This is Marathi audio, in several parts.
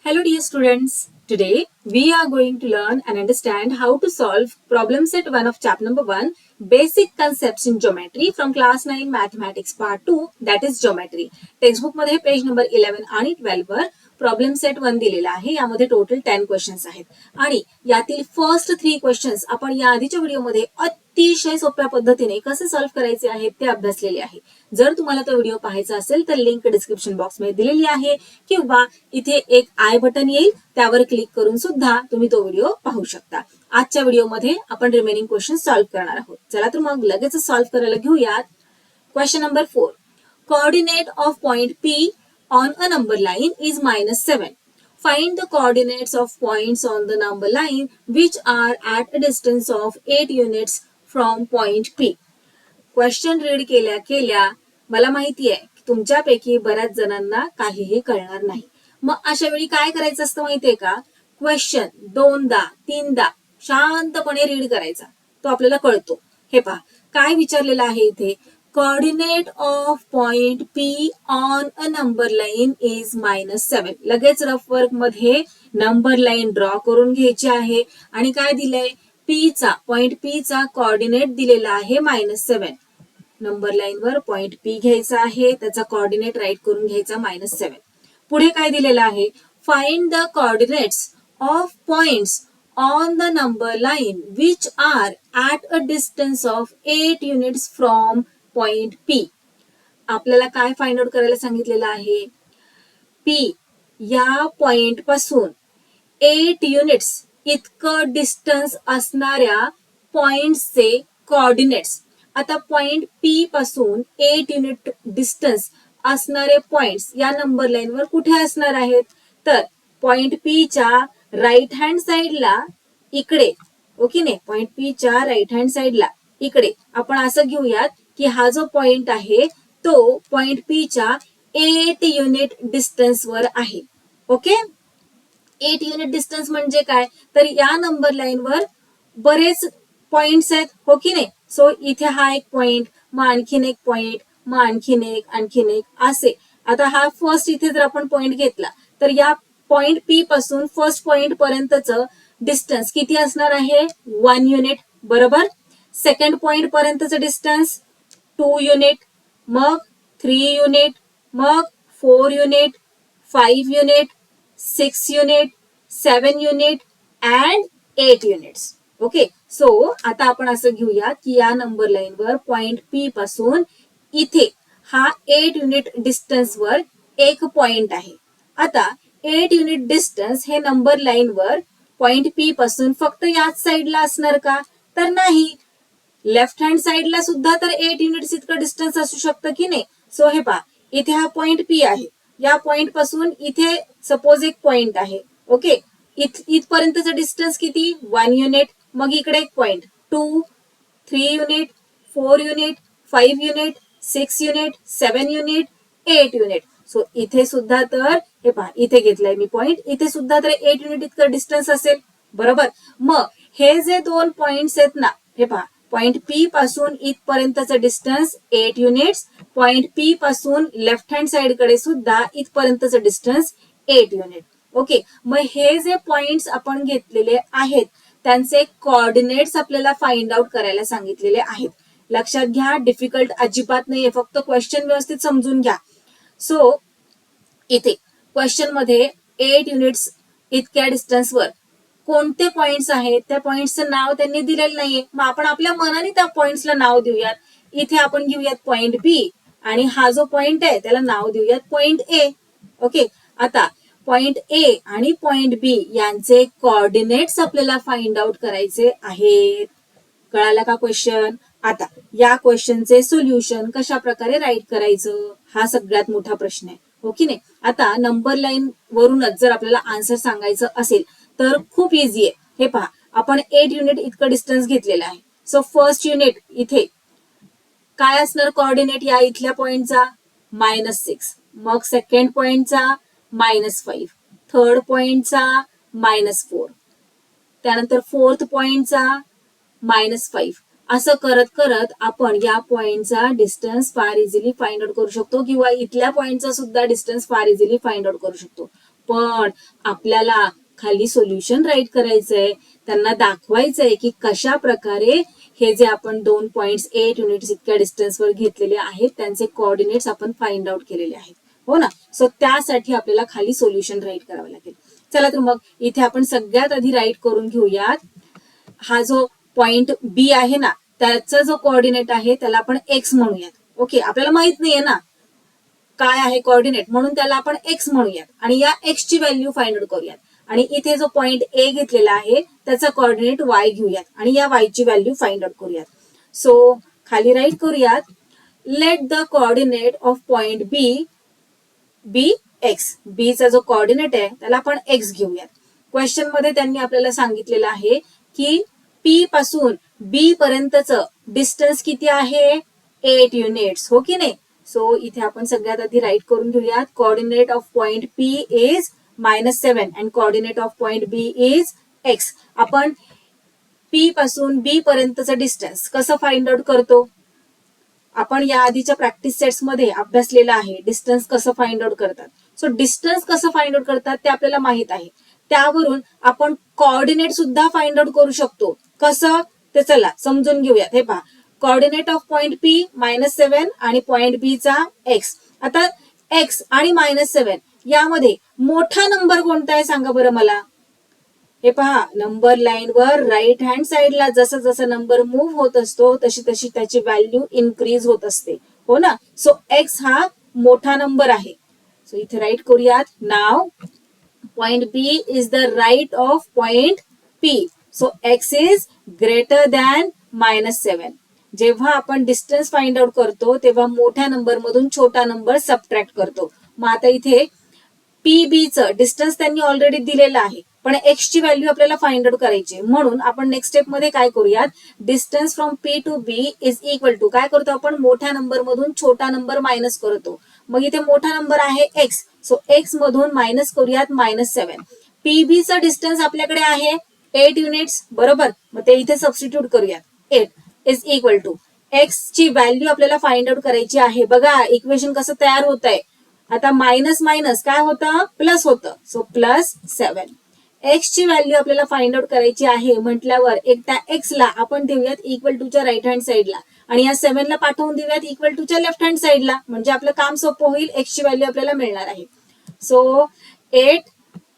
Hello dear students, today we are going to learn and understand how to solve problem set 1 of chapter number 1 basic concepts in geometry from class 9 mathematics part 2 that is geometry. Textbook मध्ये पेज नंबर 11 आणि 12 वर प्रॉब्लेम सेट 1 दिलेला आहे. यामध्ये टोटल 10 क्वेश्चन्स आहेत आणि यातील फर्स्ट 3 क्वेश्चन्स आपण या आधीच्या व्हिडिओमध्ये अतिशय सोप्या पद्धतीने कसे सॉल्व्ह करायचे आहेत ते अभ्यासलेले आहे. जर तुम्हाला तो व्हिडिओ पाहायचा असेल तर लिंक डिस्क्रिप्शन बॉक्स मध्ये दिलेली आहे किंवा इथे एक आय बटन येईल त्यावर क्लिक करून सुद्धा तुम्ही तो व्हिडिओ पाहू शकता. आजच्या व्हिडिओमध्ये आपण रिमेनिंग क्वेश्चन सॉल्व्ह करणार आहोत. चला तर मग लगेच सॉल्व्ह करायला घेऊयात. Question number 4. Coordinate of point P on a number line is -7. Find the coordinates of points on the number line which are at a distance of 8 units from point P. Question read केल्या मला माहिती आहे की तुमच्यापैकी बऱ्याच जणांना काहीही कळणार नाही. मग अशा वेळी काय करायचं असतं माहितीये का? क्वेश्चन 2दा 3दा शांतपणे रीड करायचा, तो आपल्याला कळतो. हे पहा काय विचारलेलं आहे इथे. Coordinate of point P on a number line is -7. लगेच रफ वर्क मध्ये नंबर लाईन ड्रॉ करून घ्यायची आहे आणि काय दिलंय पॉइंट P चा कोऑर्डिनेट दिलेला आहे -7. नंबर लाईन वर पॉइंट P घ्यायचा आहे, त्याचा कोऑर्डिनेट राईट करून घ्यायचा -7. पुढे काय दिलेलं आहे, find the coordinates of points on the number line which are at a distance of 8 units from point P. आपल्याला काय फाइंड आउट करायला सांगितलेलं आहे? P या पॉइंट पासून 8 युनिट्स इतकं डिस्टन्स असणाऱ्या पॉइंट्सचे कोऑर्डिनेट्स. आता पॉइंट P पासून 8 युनिट डिस्टन्स असणारे पॉइंट्स या नंबर लाईन वर कुठे असणार आहेत? तर पॉइंट P च्या राईट हँड साइडला इकडे, ओके ने, पॉइंट P च्या राईट हँड साइडला इकडे आपण असं घेऊयात की हा जो पॉइंट आहे तो पॉइंट P च्या 8 युनिट डिस्टन्स वर आहे. ओके, 8 युनिट डिस्टन्स म्हणजे काय? तर या नंबर लाईन वर बरेच पॉइंट्स आहेत, हो की नाही. सो इथे हा एक पॉइंट, मग आणखीन एक पॉइंट, मग आणखीन एक असे. आता हा फर्स्ट इथे जर आपण पॉइंट घेतला तर या पॉइंट P पासून फर्स्ट पॉइंट पर्यंतचं डिस्टन्स किती असणार आहे? 1 युनिट, बरोबर. सेकंड पॉइंट पर्यंतचं डिस्टन्स 2 युनिट, मग 3 युनिट, मग 4 unit, 5 unit, 6 unit, 7 unit and 8 units. Okay, so आता आपण असं घेऊया की या नंबर लाईन वर पॉइंट P पासून इथे हा 8 युनिट डिस्टन्स वर एक पॉइंट आहे. आता 8 युनिट डिस्टन्स हे नंबर लाईन वर पॉइंट P पासून फक्त याच साइडला असणार का? तर नाही, लेफ्ट हँड साइडला सुद्धा तर 8 युनिट्स इतकं डिस्टन्स असू शकतं की नाही. सो हे पहा, इथे हा पॉइंट P आहे, या पॉइंट पासून इथे सपोज एक पॉइंट आहे. ओके, इथपर्यंतचं डिस्टन्स किती? 1 युनिट, मग इकडे एक point 2, 3 unit, 4 unit, 5 unit, 6 unit, 7 unit, 8 unit. So इथे सुद्धा तर हे पहा, इथे घेतलाय मी पॉइंट, इथे सुद्धा तर 8 युनिट इतकं डिस्टन्स असेल, बरोबर. मग हे जे दोन पॉइंट्स आहेत ना, हे पहा, पॉइंट P पासून इथपर्यंतचं डिस्टन्स 8 युनिट्स, पॉइंट P पासून लेफ्ट हँड साइड कडे सुद्धा इथपर्यंतचं डिस्टन्स 8 युनिट. ओके, मग हे जे पॉइंट्स आपण घेतलेले आहेत त्यांचे कोऑर्डिनेट्स आपल्याला फाइंड आउट करायला सांगितलेले आहेत. लक्षात घ्या, डिफिकल्ट अजिबात नाहीये, फक्त क्वेश्चन व्यवस्थित समजून घ्या. सो इथे क्वेश्चन मध्ये 8 युनिट्स इतक्या डिस्टन्सवर कोणते पॉइंट्स आहेत त्या पॉइंट्सचं नाव त्यांनी दिलेलं नाहीये. मग आपण आपल्या मनाने त्या पॉइंट्सला नाव देऊयात. इथे आपण घेऊयात पॉइंट B आणि हा जो पॉइंट आहे त्याला नाव देऊयात पॉइंट A. ओके, आता पॉइंट A आणि पॉइंट B यांचे कोऑर्डिनेट्स आपल्याला फाइंड आउट करायचे आहेत. कळाला का क्वेश्चन? आता या क्वेश्चनचे सोल्युशन कशा प्रकारे राईट करायचं हा सगळ्यात मोठा प्रश्न आहे, हो की नाही. आता नंबर लाईन वरूनच जर आपल्याला आन्सर सांगायचं असेल तर खूप इझी आहे. हे पहा, आपण 8 युनिट इतकं डिस्टन्स घेतलेलं आहे. सो फर्स्ट युनिट इथे काय असणार कोऑर्डिनेट या इथल्या पॉइंटचा? -6. मग सेकंड पॉइंटचा -5, थर्ड पॉइंटचा -4, त्यानंतर फोर्थ पॉइंटचा -5. असं करत करत आपण या पॉइंटचा डिस्टन्स फार इझिली फाइंड आउट करू शकतो किंवा इथल्या पॉइंटचा सुद्धा डिस्टन्स फार इझिली फाइंड आउट करू शकतो. पण आपल्याला खाली सोल्युशन राईट करायचंय, त्यांना दाखवायचंय की कशा प्रकारे हे जे आपण 2.8 युनिट्स इतक्या डिस्टन्सवर घेतलेले आहेत त्यांचे कोऑर्डिनेट्स आपण फाइंड आउट केलेले आहेत, हो ना. सो त्यासाठी आपल्याला खाली सोल्युशन राईट करावं लागेल. चला तर मग इथे आपण सगळ्यात आधी राईट करून घेऊयात. हा जो पॉइंट बी आहे ना त्याचा जो कोऑर्डिनेट आहे त्याला आपण एक्स म्हणूयात. ओके, आपल्याला माहित नाहीये ना काय आहे कोऑर्डिनेट, म्हणून त्याला आपण एक्स म्हणूयात आणि या एक्स ची व्हॅल्यू फाइंड आउट करूयात. आणि इथे जो पॉइंट ए घेतलेला आहे त्याचा कोऑर्डिनेट वाय घेऊयात आणि या वाय ची व्हॅल्यू फाइंड आउट करूयात. सो खाली राईट करूयात, let the coordinate of point B B X. B चा जो कोऑर्डिनेट आहे त्याला आपण एक्स घेऊयात. क्वेश्चन मध्ये त्यांनी आपल्याला सांगितलेलं आहे की पी पासून बी पर्यंतचं डिस्टन्स किती आहे, 8 युनिट्स, हो की नाही. सो इथे आपण सगळ्यात आधी राईट करून घेऊयात, coordinate of point P is -7 and coordinate of point B is x. आपण पी पासून बी पर्यंतचं डिस्टन्स कसं फाइंड आउट करतो, आपण या आधीच्या प्रॅक्टिस सेट्स मध्ये अभ्यासलेलं आहे डिस्टन्स कसं फाइंड आउट करतात. सो डिस्टन्स कसं फाइंड आउट करतात ते आपल्याला माहित आहे. त्यावरून आपण कोऑर्डिनेट सुद्धा फाइंड आउट करू शकतो. कसं ते चला समजून घेऊयात. हे पहा, कोऑर्डिनेट ऑफ पॉइंट पी -7 आणि पॉइंट बी चा एक्स. आता एक्स आणि -7 यामध्ये मोठा नंबर कोणता आहे सांगा बरं मला. हे पहा, नंबर लाईन वर राईट हँड साइडला जसं जसं नंबर मूव्ह होत असतो तशी तशी त्याची व्हॅल्यू इन्क्रीज होत असते, हो ना. सो एक्स हा मोठा नंबर आहे. सो इथे राईट करूयात. नाव point B is the right of point P. So X is greater than -7. जेव्हा आपण डिस्टन्स फाइंड आउट करतो तेव्हा मोठ्या नंबर मधून छोटा नंबर सबट्रॅक्ट करतो. मग आता इथे पी बी चं डिस्टन्स त्यांनी ऑलरेडी दिलेलं आहे, पण एक्स ची व्हॅल्यू आपल्याला फाइंड आउट करायची, म्हणून आपण नेक्स्ट स्टेप मध्ये काय करूयात, distance from P to B is equal to काय करतो आपण, मोठ्या नंबर मधून छोटा नंबर मायनस करतो. मग इथे मोठा नंबर आहे एक्स, सो एक्स मधून मायनस करूयात -7. पी बी चं डिस्टन्स आपल्याकडे आहे 8 युनिट्स, बरोबर. मग ते इथे सबस्टिट्यूट करूयात. 8 इज इक्वल टू एक्स ची व्हॅल्यू आपल्याला फाइंड आउट करायची आहे. बघा इक्वेशन कसं तयार होत आहे. आता मायनस मायनस काय होतं, प्लस होतं. सो +7. एक्स ची व्हॅल्यू आपल्याला फाइंड आउट करायची आहे म्हटल्यावर एक त्या एक्स ला आपण देऊयात इक्वल टू च्या राईट हँड साइडला आणि या 7 ला पाठवून देऊयात इक्वल टू च्या लेफ्ट हँड साइडला, म्हणजे आपलं काम सोपं होईल. एक्स ची व्हॅल्यू आपल्याला मिळणार आहे. सो 8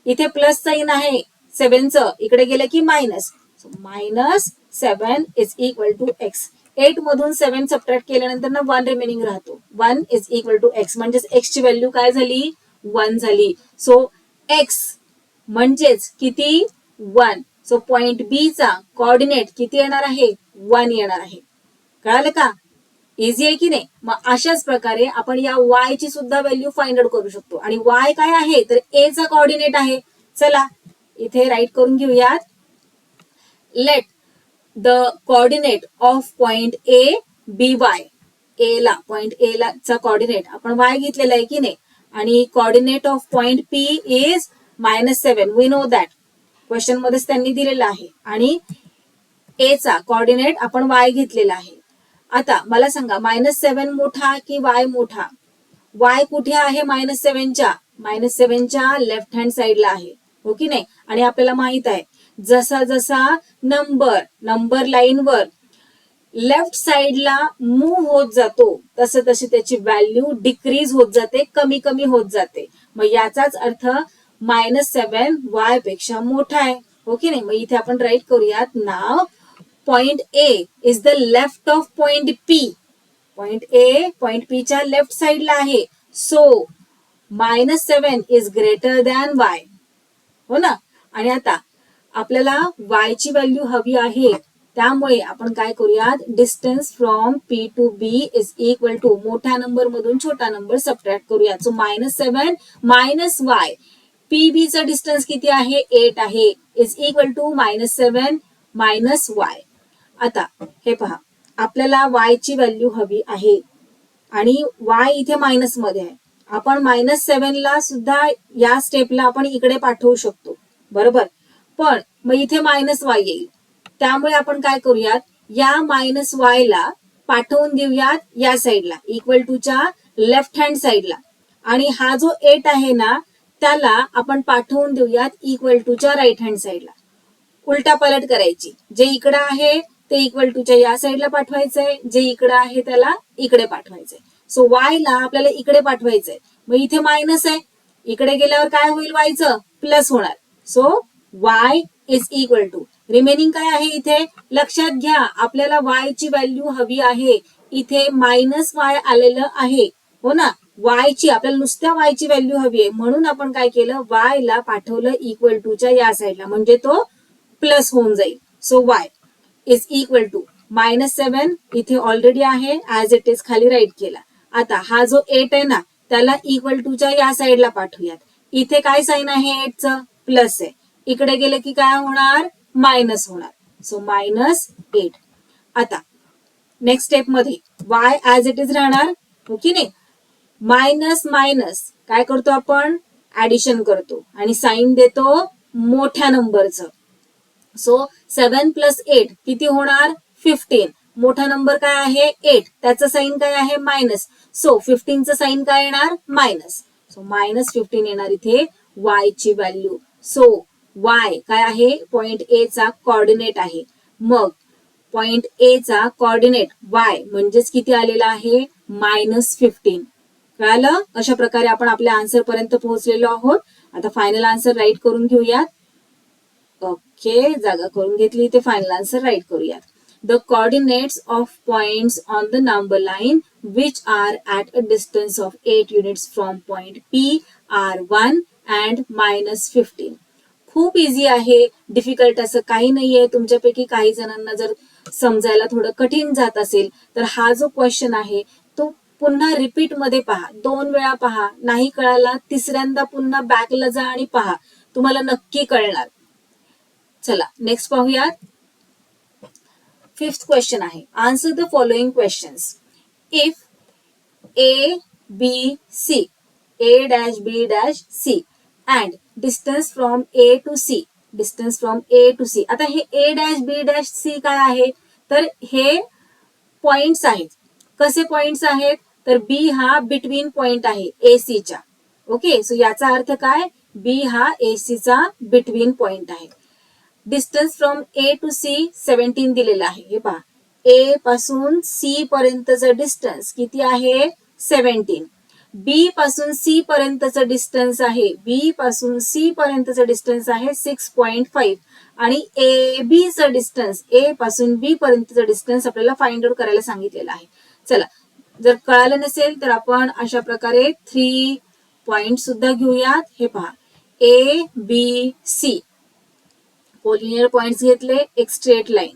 इथे प्लस साइन आहे 7 चं, इकडे गेलं की minus. So -7 is equal to x. 8 मधून 7 सबट्रॅक्ट केल्यानंतर ना 1 रिमेनिंग राहतो. 1 इज इक्वल टू एक्स, म्हणजेच एक्स ची व्हॅल्यू काय झाली, 1 झाली. सो एक्स म्हणजेच किती, 1. सो पॉइंट बी चा कोऑर्डिनेट किती येणार आहे, 1 येणार आहे. कळालं का, इझी आहे की नाही. मग अशाच प्रकारे आपण या वाय ची सुद्धा व्हॅल्यू फाइंड आउट करू शकतो. आणि वाय काय आहे तर ए चा कोऑर्डिनेट आहे. चला इथे राईट करून घेऊयात, let the coordinate of point A B Y. A ला पॉइंट ए ला चा कोऑर्डिनेट आपण वाय घेतलेला आहे की नाही, आणि coordinate of point P is -7. We know that, question मध्येच त्यांनी दिलेलं आहे. आणि ए चा कोऑर्डिनेट आपण वाय घेतलेला आहे. आता मला सांगा -7 मोठा की वाय मोठा. वाय कुठे आहे -7 च्या लेफ्ट हँड साइडला आहे, हो की नाही. आणि आपल्याला माहित आहे जसा जसा नंबर लाईन वर लेफ्ट साइडला मूव्ह होत जातो तसं तशी त्याची व्हॅल्यू डिक्रीज होत जाते, कमी कमी होत जाते. मग याचाच अर्थ -7 वाय पेक्षा मोठा आहे, हो की नाही. मग इथे आपण राईट करूयात, नाव point A is the left of point P. Point A point P च्या लेफ्ट साइडला आहे. So -7 is greater than Y, हो ना. आणि आता आपल्याला वाय ची व्हॅल्यू हवी आहे, त्यामुळे आपण काय करूयात, distance from P to B is equal to मोठ्या नंबर मधून छोटा नंबर सबट्रॅक्ट करूयात. So -7 minus y. P B चा डिस्टन्स किती आहे, 8 आहे, is equal to -7 minus y. आता हे पहा, आपल्याला वाय ची व्हॅल्यू हवी आहे आणि वाय इथे मायनस मध्ये आहे. आपण -7 ला सुद्धा या स्टेपला आपण इकडे पाठवू शकतो, बरोबर. पण मग इथे -y येईल, त्यामुळे आपण काय करूयात, या -y ला पाठवून देऊयात या साईडला इक्वल टू च्या लेफ्ट हँड साईडला. आणि हा जो 8 आहे ना त्याला आपण पाठवून देऊयात इक्वल टूच्या राईट हँड साईडला. उलटा पलट करायची. जे इकडे आहे ते इक्वल टूच्या या साईडला पाठवायचंय, जे इकडे आहे त्याला इकडे पाठवायचंय. सो वाय ला आपल्याला इकडे पाठवायचंय. मग इथे मायनस आहे, इकडे गेल्यावर काय होईल, वायचं प्लस होणार. So y is equal to remaining काय आहे इथे, लक्षात घ्या आपल्याला वाय ची व्हॅल्यू हवी आहे. इथे मायनस वाय आलेलं आहे, हो ना. वाय ची आपल्याला नुसत्या वाय ची व्हॅल्यू हवी आहे, म्हणून आपण काय केलं, वाय ला पाठवलं इक्वल टूच्या या साईडला, म्हणजे तो प्लस होऊन जाईल. So y is equal to -7 इथे ऑलरेडी आहे, ऍज इट इज खाली राईट केला. आता हा जो 8 आहे ना, त्याला इक्वल टूच्या या साईडला पाठवूयात. इथे काय साइन आहे 8 चं, प्लस आहे. इकडे गेले की काय होणार, मायनस होणार. सो -8. आता नेक्स्ट स्टेप मध्ये वाय ऍज इट इज राहणार, हो की नाही. मायनस मायनस काय करतो आपण, ऍडिशन करतो आणि साइन देतो मोठ्या नंबरचं. सो 7 + 8 किती होणार, 15. मोठा नंबर काय आहे 8, त्याचं साइन काय आहे मायनस. सो 15चं साइन काय येणार, मायनस. सो -15 येणार इथे वाय ची व्हॅल्यू. सो वाय काय आहे, पॉइंट ए चा कोऑर्डिनेट आहे. मग पॉइंट ए चा कोऑर्डिनेट वाय म्हणजेच किती आलेला आहे, -15. कळालं. अशा प्रकारे आपण आपल्या आन्सर पर्यंत पोहोचलेलो आहोत. आता फायनल आन्सर राईट करून घेऊयात. ओके, जागा करून घेतली, ते फायनल आन्सर राईट करूयात. The coordinates of points on the number line which are at a distance of 8 units from point P are 1 and -15. खूप इझी आहे, डिफिकल्ट असं काही नाहीये. तुमच्यापैकी काही जणांना जर समजायला थोडं कठीण जात असेल तर हा जो क्वेश्चन आहे तो पुन्हा रिपीट मध्ये पहा, 2 वेळा पहा. नाही कळाला तिसऱ्यांदा पुन्हा बॅकला जा आणि पहा, तुम्हाला नक्की कळणार. चला नेक्स्ट पाहूयात. 5th क्वेश्चन आहे, answer the following questions. If A, B, C, A', B', C and distance from A to C, distance from A to C. आता हे A', B', काय आहे, तर हे पॉइंट्स आहेत. कसे पॉइंट्स आहेत, तर B हा बिटवीन पॉइंट आहे AC च्या. ओके, सो याचा अर्थ काय, B हा AC चा बिटवीन पॉइंट आहे. Distance from A to C 17 दिलेला आहे. हे पहा, A पासून C पर्यंतचं डिस्टन्स किती आहे, 17. B पासून C पर्यंतचं डिस्टन्स आहे, B पासून C पर्यंतचं डिस्टन्स आहे 6.5 आणि AB चं डिस्टन्स, A पासून B पर्यंतचं डिस्टन्स आपल्याला फाइंड आउट करायला सांगितलेलं आहे. चला, जर कळालं नसेल तर आपण अशा प्रकारे 3 पॉइंट सुद्धा घेऊयात. हे पहा, A, B, C collinear points घेतले, एक स्ट्रेट लाईन.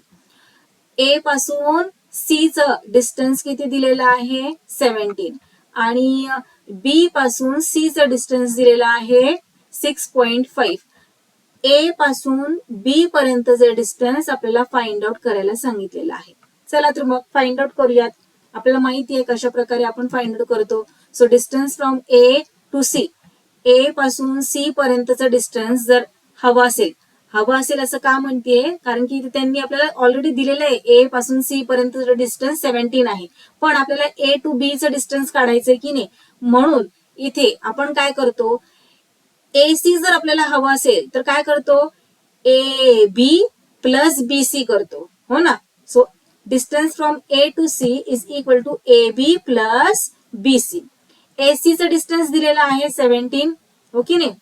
A पासून C चं डिस्टन्स किती दिलेलं आहे, 17 आणि B पासून C चं डिस्टन्स दिलेलं आहे 6.5. A पासून B पर्यंतचे डिस्टन्स आपल्याला फाइंड आउट करायला सांगितलेलं आहे. चला तर मग फाइंड आउट करूयात. आपल्याला माहिती आहे कशा प्रकारे आपण फाइंड आउट करतो. So distance from A to C, A पासून C पर्यंतचं डिस्टन्स जर हवं असेल असं का म्हणतेय, कारण की त्यांनी आपल्याला ऑलरेडी दिलेलं आहे A पासून C पर्यंतचं डिस्टन्स 17 आहे, पण आपल्याला A टू B चं डिस्टन्स काढायचंय की नाही. म्हणून इथे आपण काय करतो, AC जर आपल्याला हवं असेल तर काय करतो, AB प्लस BC करतो, हो ना. So distance from A to C is equal to AB plus BC. AC चं डिस्टन्स दिलेलं आहे 17, हो की नाही.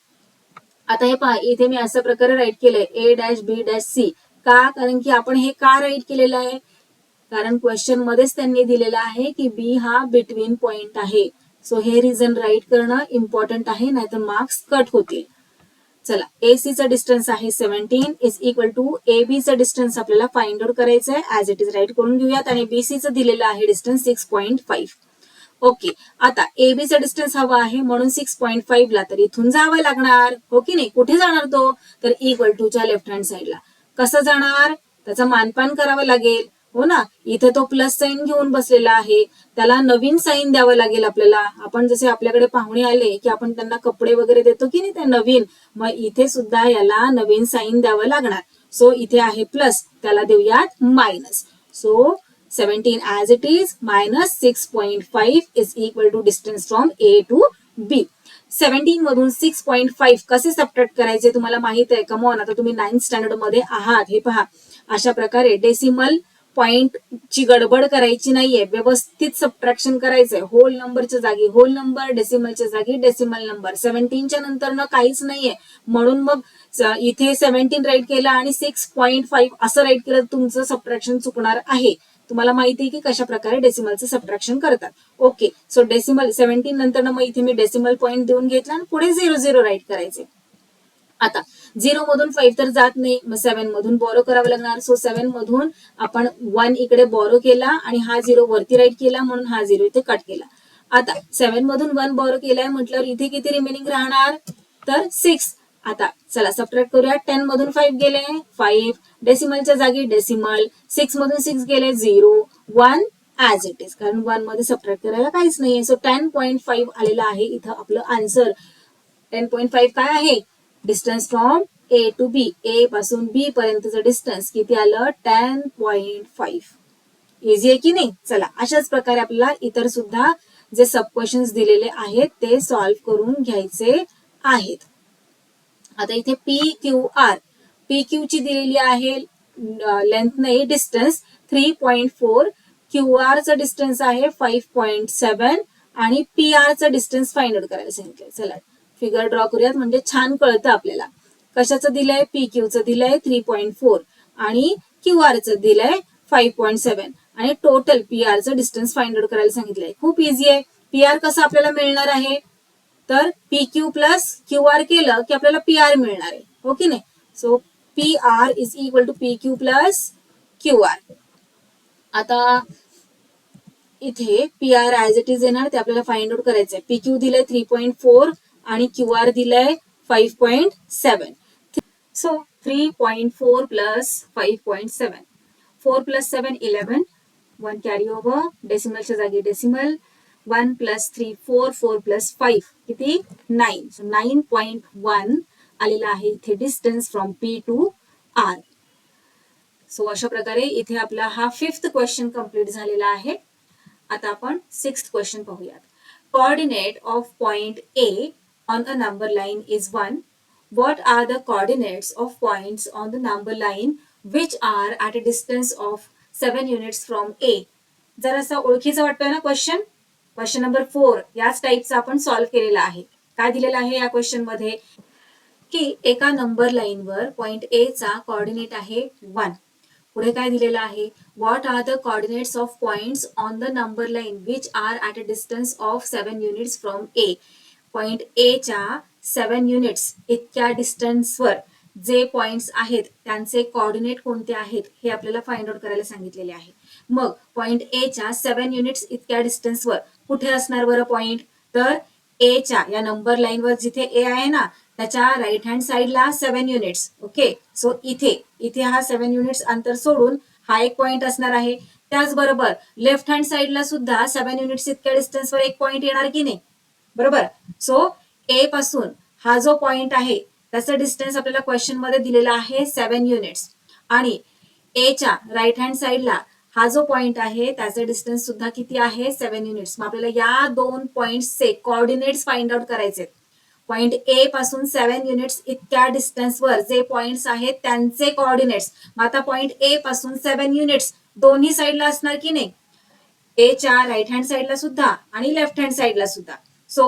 आता हे पहा, इथे मी अशा प्रकारे राईट केलंय A', B', का, कारण की आपण हे का राईट केलेलं आहे, कारण क्वेश्चन मध्येच त्यांनी दिलेलं आहे की B हा बिटवीन पॉइंट आहे. सो हे रिझन राईट करणं इम्पॉर्टंट आहे, नाहीतर मार्क्स कट होतील. चला, AC चं डिस्टन्स आहे 17 इज इक्वल टू AB चं डिस्टन्स आपल्याला फाइंड आउट करायचं आहे. ऍज इट इज राईट करून घेऊयात. आणि BC चं दिलेलं आहे डिस्टन्स 6.5. ओके, आता AB चा डिस्टन्स हवा आहे म्हणून 6.5 ला तर इथून जावं लागणार, हो की नाही. कुठे जाणार तो, तर इक्वल टू च्या लेफ्ट हँड साईडला. कसं जाणार, त्याचा मानपान करावं लागेल, हो ना. इथे तो प्लस साइन घेऊन बसलेला आहे, त्याला नवीन साइन द्यावं लागेल आपल्याला. आपण जसे आपल्याकडे पाहुणे आले की आपण त्यांना कपडे वगैरे देतो की नाही, ते नवीन, मग इथे सुद्धा याला नवीन साइन द्यावं लागणार. सो इथे आहे प्लस, त्याला देऊयात minus. So 17 as it is minus 6.5 is equal to distance from A to B. 17 मधून 6.5 कसे सबट्रॅक्ट करायचे तुम्हाला माहित आहे. कमॉन, आता तुम्ही 9th स्टँडर्ड मध्ये आहात. हे पहा, अशा प्रकारे डेसिमल पॉइंट ची गडबड करायची नाहीये, व्यवस्थित सबट्रॅक्शन करायचंय. होल नंबरच्या जागी होल नंबर, डेसिमलच्या जागी डेसिमल नंबर. 17च्या नंतर न काहीच नाहीये, म्हणून मग इथे 17 राईट केलं आणि 6.5 असं राईट केलं, तुमचं सबट्रॅक्शन चुकणार आहे. तुम्हाला माहिती आहे की कशा प्रकारे डेसिमलचं सबट्रॅक्शन करतात. ओके, सो डेसिमल 17 नंतर मग इथे मी डेसिमल पॉईंट देऊन घेतला आणि पुढे 00 राईट करायचे. आता 0 मधून 5 तर जात नाही, मग 7 मधून बोरो करावं लागणार. सो 7 मधून आपण 1 इकडे बोरो केला आणि हा 0 वरती राईट केला, म्हणून हा 0 इथे कट केला. आता 7 मधून 1 बोरो केलाय म्हटल्यावर इथे किती रिमेनिंग राहणार, तर 6. आता चला सबट्रॅक्ट करूया. 10 मधून 5 गेले 5, डेसिमलच्या जागी डेसिमल. 6 मधून 6 गेले 0, 1 ऍज इट इज, कारण 1 मध्ये सबट्रॅक्ट करायला काहीच नाहीये. सो 10.5 आलेलं आहे इथं आपलं आन्सर. 10.5 काय आहे, डिस्टन्स फ्रॉम ए टू बी, ए पासून बी पर्यंतचं डिस्टन्स किती आलं, 10.5. इझी आहे की नाही. चला, अशाच प्रकारे आपल्याला इतर सुद्धा जे सब क्वेश्चन्स दिलेले आहेत ते सॉल्व्ह करून घ्यायचे आहेत. आता इथे P Q R, P Q ची दिलेली आहे लेंथ नाही, डिस्टन्स 3.4, क्यू आर चा डिस्टन्स आहे 5.7 आणि पी आर चा डिस्टन्स फाइंड आउट करायला सांगितलंय. चला फिगर ड्रॉ करूयात, म्हणजे छान कळतं आपल्याला. कशाचं दिलंय, पी क्यू चं दिलंय 3.4 आणि क्यू आर चं दिलंय 5.7 आणि टोटल पी आर चं डिस्टन्स फाइंड आउट करायला सांगितलंय. खूप इझी आहे. पी आर कसं आपल्याला मिळणार आहे, तर P Q plus Q R केलं की आपल्याला पी आर मिळणार आहे, हो की नाही. So P R is equal to P Q plus Q R. आता इथे P R as it is येणार, ते आपल्याला फाइंड आउट करायचंय. पी क्यू दिलंय 3.4 आणि क्यू आर दिलंय 5.7. So 3.4 plus 5.7, 4 plus 7 11, 1 carry over, डेसिमलच्या जागी डेसिमल. 1 प्लस 3 4, 4 प्लस 5 किती 9. सो 9.1 आलेला आहे इथे distance from P to R. So अशा प्रकारे इथे आपला हा 5th क्वेश्चन कंप्लीट झालेला आहे. आता आपण 6th क्वेश्चन पाहूयात. Coordinate of point A on a number line is 1. What are the coordinates of points on the number line which are at a distance of 7 units from A? जरासा ओळखीचा वाटतोय ना क्वेश्चन. क्वेश्चन नंबर 4 याच टाईपचा आपण सॉल्व्ह केलेला आहे. काय दिलेलं आहे या क्वेश्चन मध्ये, की एका नंबर लाईनवर पॉइंट ए चा कोऑर्डिनेट आहे 1. पुढे काय दिलेलं आहे, what are the coordinates of points on the number line which are at a distance of 7 units from A. Point A च्या 7 युनिट्स इतक्या डिस्टन्सवर जे पॉइंट्स आहेत त्यांचे कोऑर्डिनेट कोणते आहेत हे आपल्याला फाइंड आउट करायला सांगितलेले आहे. मग पॉइंट ए च्या 7 युनिट्स इतक्या डिस्टन्सवर कुठे असणार बरं पॉइंट, तर ए च्या या नंबर लाईनवर जिथे ए आहे ना त्याच्या राईट हँड साईडला 7 युनिट्स. ओके, सो इथे हा 7 युनिट्स अंतर सोडून हा एक पॉइंट असणार आहे. त्याचबरोबर लेफ्ट हँड साईडला सुद्धा 7 युनिट्स इतक्या डिस्टन्सवर एक पॉइंट येणार की नाही, बरोबर. सो ए पासून हा जो पॉइंट आहे त्याचं डिस्टन्स आपल्याला क्वेश्चन मध्ये दिलेला आहे 7 युनिट्स आणि ए च्या राईट हँड साईडला हा जो पॉइंट आहे त्याचं डिस्टन्स सुद्धा किती आहे 7 युनिट्स. मग आपल्याला या दोन पॉइंट्सचे कोऑर्डिनेट्स फाइंड आउट करायचे. पॉइंट ए पासून 7 युनिट्स इतक्या डिस्टन्सवर जे पॉइंट्स आहेत त्यांचे कोऑर्डिनेट्स. मग आता पॉइंट ए पासून 7 युनिट्स दोन्ही साईडला असणार की नाही, ए च्या राईट हँड साईडला सुद्धा आणि लेफ्ट हँड साईडला सुद्धा. सो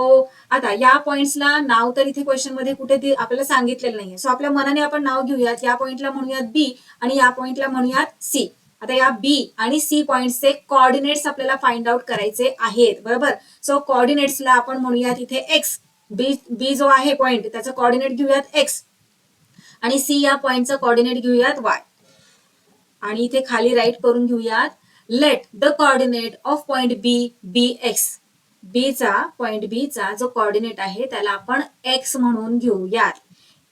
आता या पॉइंट्सला नाव तर इथे क्वेश्चन मध्ये कुठे आपल्याला सांगितलेलं नाहीये. सो आपल्या मनाने आपण नाव घेऊयात. या पॉइंटला म्हणूयात बी आणि या पॉइंटला म्हणूयात सी. आता या बी आणि सी पॉइंटचे कोऑर्डिनेट्स आपल्याला फाइंड आउट करायचे आहेत, बरोबर. सो कोऑर्डिनेट्सला आपण म्हणूयात इथे एक्स. बी जो आहे पॉइंट त्याचं कोऑर्डिनेट घेऊयात एक्स आणि सी या पॉइंटचं कोऑर्डिनेट घेऊयात वाय. आणि इथे खाली राईट करून घेऊयात, let the coordinate of point B B X. Point B चा जो कोऑर्डिनेट आहे त्याला आपण एक्स म्हणून घेऊयात.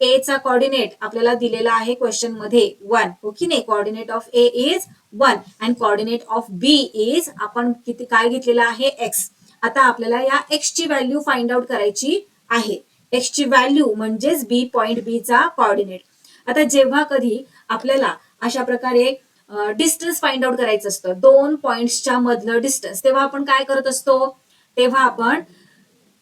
ए चा कोऑर्डिनेट आपल्याला दिलेला आहे क्वेश्चन मध्ये 1, हो की नाही. Coordinate of A is 1 and coordinate of B is आपण किती काय घेतलेला आहे एक्स. आता आपल्याला या एक्स ची व्हॅल्यू फाइंड आउट करायची आहे. एक्स ची व्हॅल्यू म्हणजेच बी पॉइंट बी चा कोऑर्डिनेट. आता जेव्हा कधी आपल्याला अशा प्रकारे डिस्टन्स फाइंड आउट करायचं असतं, दोन पॉइंट्सच्या मधलं डिस्टन्स, तेव्हा आपण काय करत असतो, तेव्हा आपण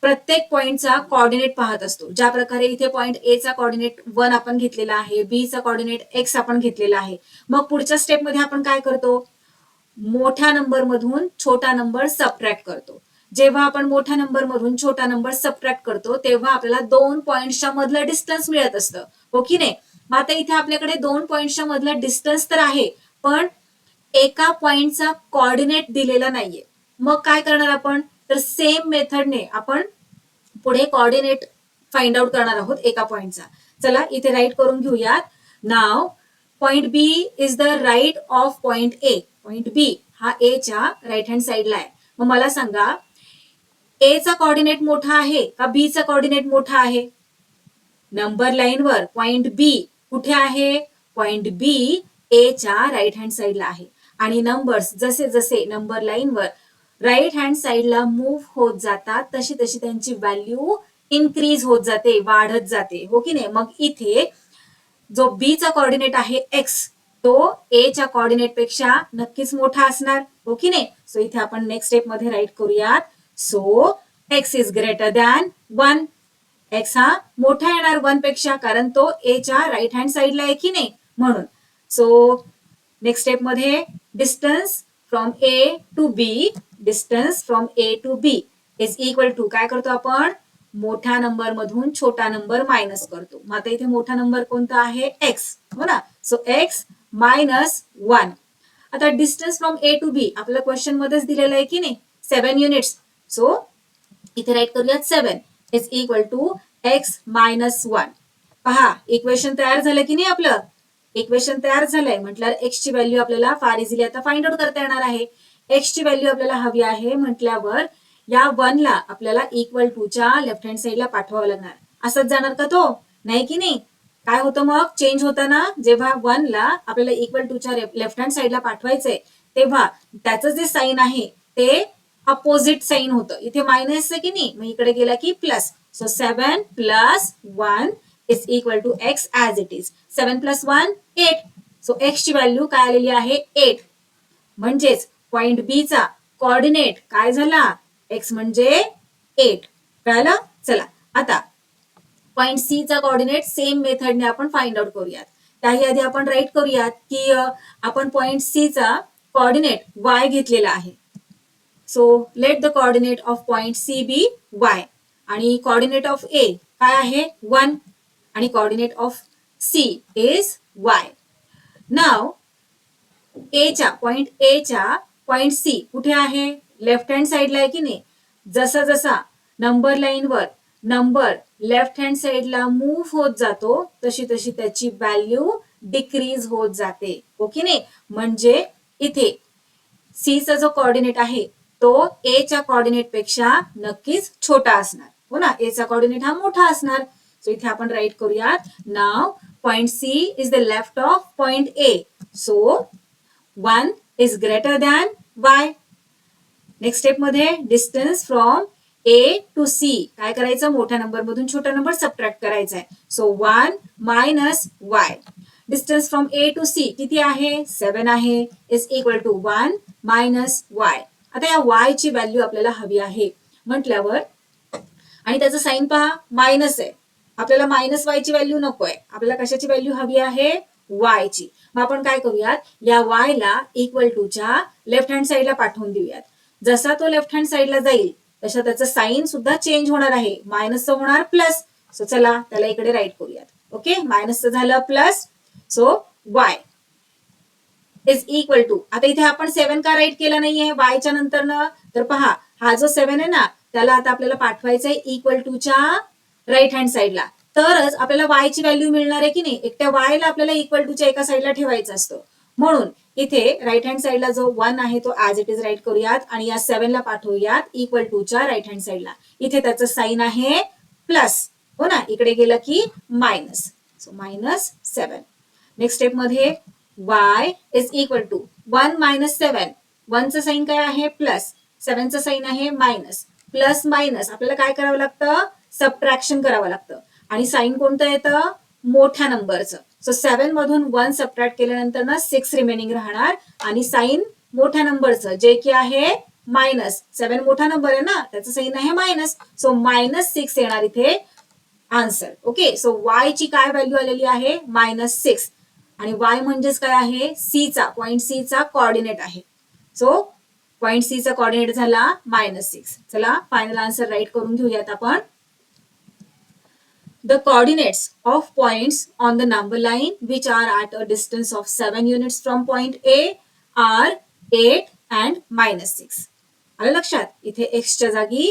प्रत्येक पॉइंटचा कोऑर्डिनेट पाहत असतो. ज्या प्रकारे इथे पॉइंट ए चा कोऑर्डिनेट 1 आपण घेतलेला आहे, बी चा कोऑर्डिनेट एक्स आपण घेतलेला आहे. मग पुढच्या स्टेपमध्ये आपण काय करतो, मोठ्या नंबर मधून छोटा नंबर सबट्रॅक्ट करतो. जेव्हा आपण मोठ्या नंबर मधून छोटा नंबर सबट्रॅक्ट करतो तेव्हा आपल्याला 2 पॉइंटच्या मधलं डिस्टन्स मिळत असतं, हो की नाही. मग आता इथे आपल्याकडे 2 पॉइंटच्या मधलं डिस्टन्स तर आहे, पण एका पॉइंटचा कोऑर्डिनेट दिलेला नाहीये. मग काय करणार आपण, तर सेम मेथडने आपण पुढे कोऑर्डिनेट फाइंड आउट करणार आहोत एका पॉइंटचा. चला इथे राईट करून घेऊयात. नाव point B is the right of point A. Point B हा ए च्या राईट हँड साइडला आहे. मग मला सांगा ए चा कोऑर्डिनेट मोठा आहे का बी चा कोऑर्डिनेट मोठा आहे. नंबर लाईनवर पॉइंट बी कुठे आहे, पॉइंट बी ए च्या राईट हँड साइडला आहे. आणि नंबर्स जसे जसे नंबर लाईनवर राईट हँड साइडला मूव्ह होत जातात तशी तशी त्यांची व्हॅल्यू इन्क्रीज होत जाते, वाढत जाते, हो की नाही. मग इथे जो बी चा कोऑर्डिनेट आहे एक्स तो ए च्या कोऑर्डिनेट पेक्षा नक्कीच मोठा असणार, हो की नाही. सो इथे आपण नेक्स्ट स्टेप मध्ये राईट करूयात. So X is greater than 1. X हा मोठा येणार 1 पेक्षा, कारण तो ए च्या राईट हँड साइडला आहे की नाही, म्हणून. सो नेक्स्ट स्टेप मध्ये distance from A to B, distance from A to B is equal to, काय करतो आपण, मोठ्या नंबर मधून छोटा नंबर मायनस करतो. मग आता इथे मोठा नंबर कोणता आहे, एक्स, हो ना. So x minus 1. आता डिस्टन्स फ्रॉम ए टू बी आपल्या क्वेश्चन मध्येच दिलेलं आहे की नाही, 7 युनिट्स. सो इथे राईट करूयात 7 is equal to x minus 1. पहा इक्वेशन तयार झालं की नाही आपलं, इक्वेशन तयार झालंय म्हटल्यावर एक्स ची व्हॅल्यू आपल्याला फार इझिली आता फाइंड आउट करता येणार आहे. एक्स ची व्हॅल्यू आपल्याला हवी आहे म्हटल्यावर या 1 ला आपल्याला इक्वल टू च्या लेफ्ट हँड साइडला पाठवावं लागणार. असंच जाणार का तो, नाही की नाही. काय होतं मग, चेंज होताना जेव्हा 1 ला आपल्याला इक्वल टू च्या लेफ्ट हँड साइडला पाठवायचंय तेव्हा त्याचं जे साइन आहे ते अपोजिट साइन होतं. इथे मायनस आहे की नाही, मग इकडे गेला की plus. So 7 plus 1 is equal to x as it is. 7 plus 1 8. So x ची व्हॅल्यू काय आलेली आहे 8. म्हणजेच पॉइंट बी चा कोऑर्डिनेट काय झाला, एक्स म्हणजे 8. कळलं. चला आता पॉइंट सी चा कोऑर्डिनेट सेम मेथडने आपण फाइंड आउट करूयात. त्याही आधी आपण राईट करूयात की आपण पॉइंट सी चा कोऑर्डिनेट वाय घेतलेला आहे. So let the coordinate of point C be y, आणि कोऑर्डिनेट ऑफ ए काय आहे 1, आणि coordinate of C is y. नाव पॉइंट सी कुठे आहे, लेफ्ट हँड साइडला आहे की नाही. जसा जसा नंबर लाईनवर नंबर लेफ्ट हँड साइडला मूव्ह होत जातो तशी तशी त्याची व्हॅल्यू डिक्रीज होत जाते, हो की नाही. म्हणजे इथे सी चा जो कोऑर्डिनेट आहे तो ए च्या कोऑर्डिनेट पेक्षा नक्कीच छोटा असणार, हो ना. ए चा कोऑर्डिनेट हा मोठा असणार. सो इथे आपण राईट करूयात. नाव point C is the left of point A. So 1 is greater than Y. Next step मध्ये distance from A to C काय करायचं, मोठ्या नंबर मधून छोटा नंबर सबट्रॅक्ट करायचा आहे. So 1 minus y. Distance from A to C किती आहे, 7 आहे, is equal to 1 minus y. आता या वाय ची व्हॅल्यू आपल्याला हवी आहे म्हटल्यावर, आणि त्याचं साइन पहा मायनस आहे, आपल्याला मायनस वाय ची व्हॅल्यू नको आहे, आपल्याला कशाची व्हॅल्यू हवी आहे, वाय ची. मग आपण काय करूयात, या वाय ला इक्वल टू च्या लेफ्ट हँड साइडला पाठवून देऊयात. जसा तो लेफ्ट हँड साइडला जाईल तसा त्याचं साइन सुद्धा चेंज होणार आहे, मायनसचं होणार प्लस. सो चला त्याला इकडे राईट करूयात. ओके, मायनसचं झालं plus. So y is equal to, आता इथे आपण 7 का राईट केला नाहीये वायच्या नंतरनं, तर पहा हा जो 7 आहे ना त्याला आता आपल्याला पाठवायचं आहे इक्वल टू च्या राईट हँड साइडला, तरच आपल्याला वाय ची व्हॅल्यू मिळणार आहे की नाही. एकट्या वाय ला आपल्याला इक्वल टू च्या एका साइडला ठेवायचं असतं, म्हणून इथे राईट हँड साइडला जो 1 आहे तो ऍज इट इज राईट करूयात आणि या 7 ला पाठवूयात इक्वल टू च्या राईट हँड साइडला. इथे त्याचं साइन आहे प्लस, हो ना, इकडे गेलं की minus. So minus 7. Next step मध्ये y is equal to 1 minus 7. 1 चं साइन काय आहे प्लस, 7 चं साइन आहे मायनस. प्लस मायनस आपल्याला काय करावं लागतं, सबट्रॅक्शन करावं लागतं, आणि साइन कोणतं येतं, मोठ्या नंबरचं. सो 7 मधून 1 सबट्रॅक्ट केल्यानंतर ना 6 रिमेनिंग राहणार, आणि साइन मोठ्या नंबरचं जे की आहे मायनस 7 मोठा नंबर आहे ना, त्याचं साइन आहे मायनस, सो -6 येणार इथे आन्सर. ओके, सो y ची काय व्हॅल्यू आलेली आहे -6 आणि y म्हणजेच काय आहे C चा पॉइंट C चा कोऑर्डिनेट आहे. सो पॉइंट C चा कोऑर्डिनेट झाला -6. चला फायनल आन्सर राईट करून घेऊयात आपण. The coordinates of points on the number line which are at a distance of 7 units from point A are 8 and -6. आलं लक्षात, इथे x च्या जागी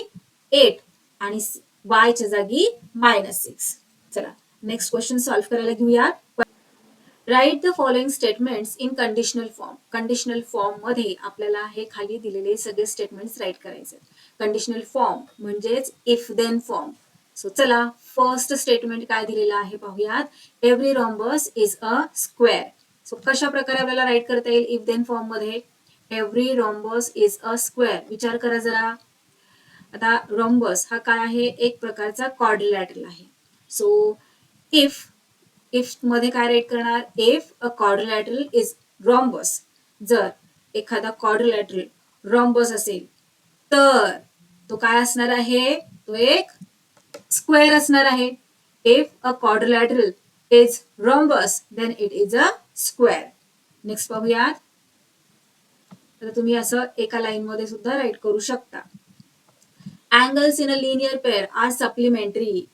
8 आणि y च्या जागी -6. चला नेक्स्ट क्वेश्चन सॉल्व्ह करायला घेऊयात. Write the following statements in conditional form. Conditional form मध्ये आपल्याला हे खाली दिलेले सगळे स्टेटमेंट्स राईट करायचे. कंडिशनल फॉर्म म्हणजेच इफ देन फॉर्म. सो चला फर्स्ट स्टेटमेंट काय दिलेलं आहे पाहूयात. Every rhombus is a square. So कशा प्रकारे आपल्याला राईट करता येईल इफ देन फॉर्म मध्ये. Every rhombus is a square. विचार करा जरा. आता रॉम्बस हा काय आहे, एक प्रकारचा क्वाड्रिलॅटरल आहे. सो इफ मध्ये काय राईट करणार, if a quadrilateral is rhombus. जर एखादा क्वाड्रिलॅटरल रॉम्बस असेल तर तो काय असणार आहे, तो एक स्क्वेअर असणार आहे. If a quadrilateral is rhombus then it is a square. Next पाहूयात. तर तुम्ही असं एका लाईन मध्ये सुद्धा राईट करू शकता. Angles in a linear pair are supplementary.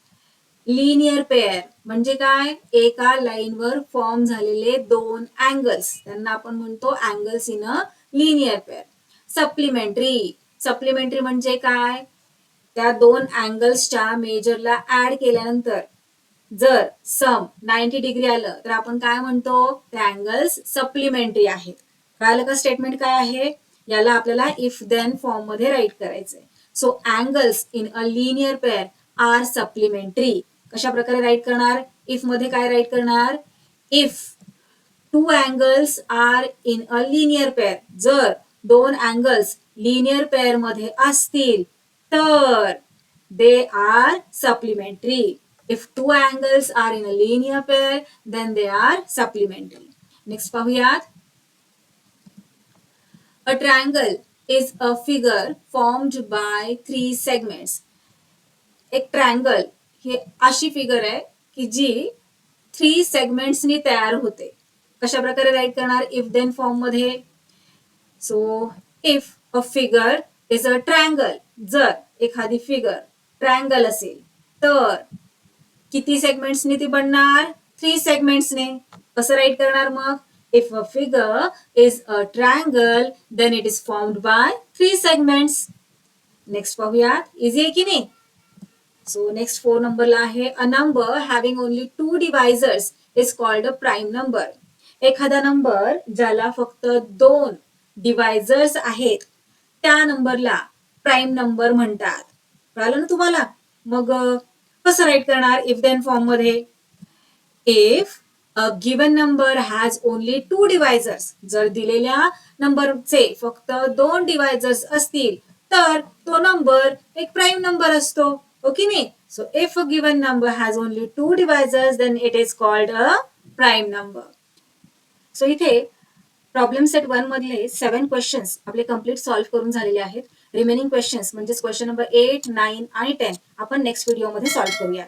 Linear pair म्हणजे काय, एका लाईनवर फॉर्म झालेले दोन अँगल्स, त्यांना आपण म्हणतो angles in a linear pair. Supplementary. Supplementary म्हणजे काय, त्या दोन अँगल्सच्या मेजरला ऍड केल्यानंतर जर सम 90 डिग्री आलं तर आपण काय म्हणतो, ते अँगल्स सप्लिमेंटरी आहेत. कळालं का स्टेटमेंट काय आहे. याला आपल्याला इफ देन फॉर्म मध्ये राईट करायचंय. So angles in a linear pair are supplementary. कशा प्रकारे राईट करणार, इफ मध्ये काय राईट करणार, if two angles are in a linear pair. जर दोन अँगल्स लिनियर पेअर मध्ये असतील तर they are supplementary. If two angles are in a linear pair then they are supplementary. Next पाहूयात. A triangle is a figure formed by three segments. एक ट्रायंगल ही अशी फिगर आहे की जी 3 सेगमेंट्सनी तयार होते. कशा प्रकारे राईट करणार इफ देन फॉर्म मध्ये. So if a figure is a triangle. जर एखादी फिगर ट्रायंगल असेल तर किती सेगमेंट्सने ती बनणार, 3 सेगमेंट्सने. कसं राईट करणार मग, if a figure is a triangle then it is formed by 3 segments. Next पाहूयात. इझी आहे की नाही. सो नेक्स्ट 4 नंबरला आहे. A number having only 2 divisors is called a prime number. एखादा नंबर ज्याला फक्त 2 डिवायझर्स आहेत त्या नंबरला प्राईम नंबर म्हणतात. कळालं ना तुम्हाला. मग कसं राईट करणार इफ देन फॉर्म मध्ये. If a given number has only 2 divisors. जर दिलेल्या नंबरचे फक्त 2 डिवायझर्स असतील तर तो नंबर एक प्राईम नंबर असतो. ओके नाही. So if a given number has only 2 divisors then it is called a prime number. So इथे प्रॉब्लेम सेट 1 मधले 7 क्वेश्चन्स आपले कम्प्लीट सॉल्व्ह करून झालेले आहेत. रिमेनिंग क्वेश्चन्स म्हणजे क्वेश्चन नंबर 8, 9 आणि 10 आपण नेक्स्ट व्हिडिओमध्ये सॉल्व्ह करूया.